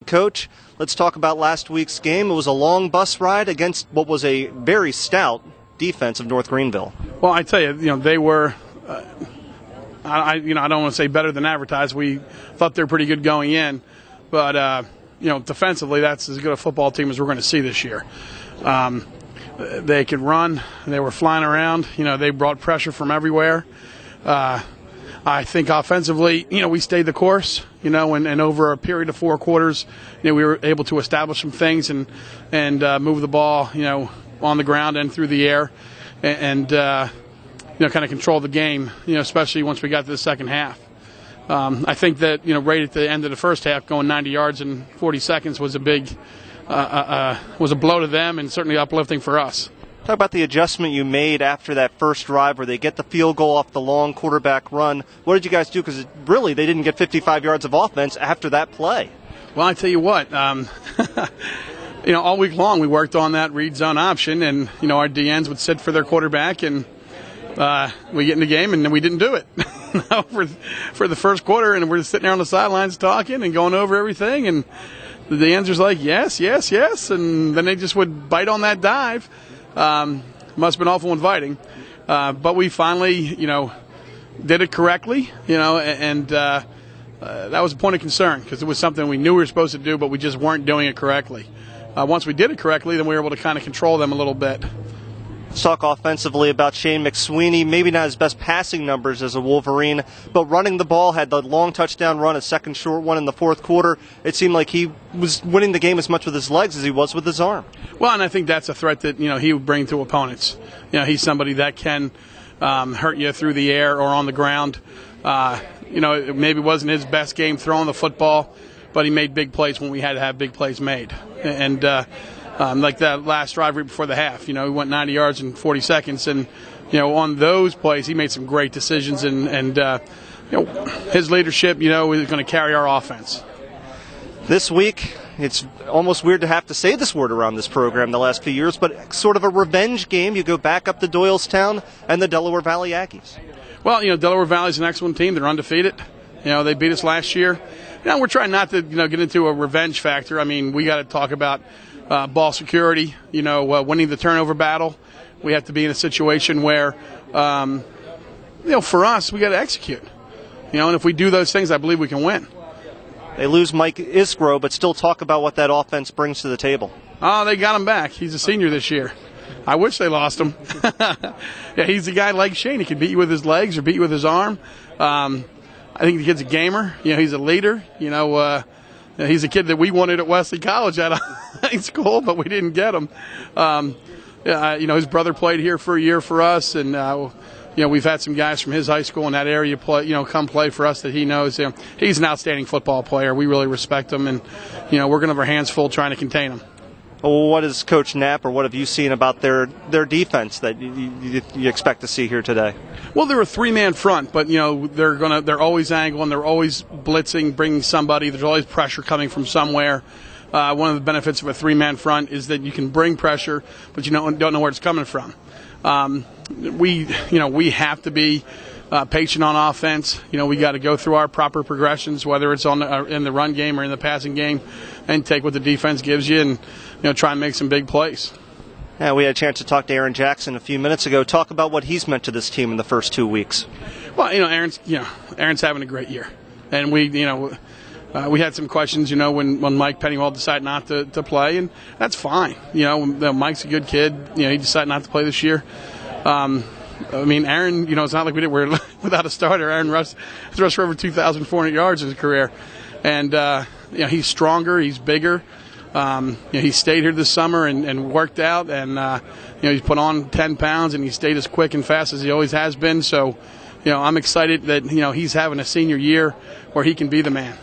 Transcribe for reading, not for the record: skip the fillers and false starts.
Coach, let's talk about last week's game. It was a long bus ride against what was a very stout defense of North Greenville. Well, I tell you, they were, I don't want to say better than advertised. We thought they were pretty good going in, but defensively, that's as good a football team as we're going to see this year. They could run. They were flying around. They brought pressure from everywhere. I think offensively, we stayed the course, and over a period of 4 quarters, we were able to establish some things and move the ball, on the ground and through the air and kind of control the game, especially once we got to the second half. I think that, right at the end of the first half, going 90 yards in 40 seconds was a big, was a blow to them and certainly uplifting for us. Talk about the adjustment you made after that first drive where they get the field goal off the long quarterback run. What did you guys do? Because really they didn't get 55 yards of offense after that play. Well, I tell you what, all week long we worked on that read zone option, and, our DNs would sit for their quarterback, and we get in the game, and we didn't do it for the first quarter, and we're sitting there on the sidelines talking and going over everything, and the DNs was like, yes, yes, yes, and then they just would bite on that dive. Must have been awful inviting, but we finally, did it correctly, and that was a point of concern because it was something we knew we were supposed to do, but we just weren't doing it correctly. Once we did it correctly, then we were able to kind of control them a little bit. Let's talk offensively about Shane McSweeney. Maybe not his best passing numbers as a Wolverine, but running the ball, had the long touchdown run, a second short one in the fourth quarter. It seemed like he was winning the game as much with his legs as he was with his arm. Well, and I think that's a threat that, he would bring to opponents. He's somebody that can hurt you through the air or on the ground. It maybe wasn't his best game throwing the football, but he made big plays when we had to have big plays made. And like that last drive right before the half, we went 90 yards in 40 seconds, and on those plays he made some great decisions, and his leadership, is going to carry our offense. This week, it's almost weird to have to say this word around this program the last few years, but sort of a revenge game. You go back up to Doylestown and the Delaware Valley Aggies. Well, Delaware Valley's an excellent team. They're undefeated. They beat us last year. We're trying not to, get into a revenge factor. I mean, we got to talk about ball security, winning the turnover battle. We have to be in a situation where, for us, we got to execute. And if we do those things, I believe we can win. They lose Mike Isgro, but still talk about what that offense brings to the table. Oh, they got him back. He's a senior this year. I wish they lost him. Yeah, he's a guy like Shane. He can beat you with his legs or beat you with his arm. I think the kid's a gamer. He's a leader. He's a kid that we wanted at Wesley College out of high school, but we didn't get him. His brother played here for a year for us, and we've had some guys from his high school in that area come play for us that he knows. He's an outstanding football player. We really respect him, and we're going to have our hands full trying to contain him. Well, what is Coach Knapp, or what have you seen about their defense that you expect to see here today? Well, they're a 3-man front, but they're always angling, they're always blitzing, bringing somebody. There's always pressure coming from somewhere. One of the benefits of a 3-man front is that you can bring pressure, but you don't know where it's coming from. We have to be patient on offense. We got to go through our proper progressions, whether it's in the run game or in the passing game, and take what the defense gives you and try and make some big plays. Yeah, we had a chance to talk to Aaron Jackson a few minutes ago. Talk about what he's meant to this team in the first 2 weeks. Well, Aaron's having a great year, and we had some questions, when Mike Pennywell decided not to play, and that's fine. Mike's a good kid. He decided not to play this year. Aaron, it's not like we're without a starter. Aaron has rushed for over 2,400 yards in his career, and he's stronger, he's bigger. He stayed here this summer and worked out, and he's put on 10 pounds, and he stayed as quick and fast as he always has been. So, I'm excited that he's having a senior year where he can be the man.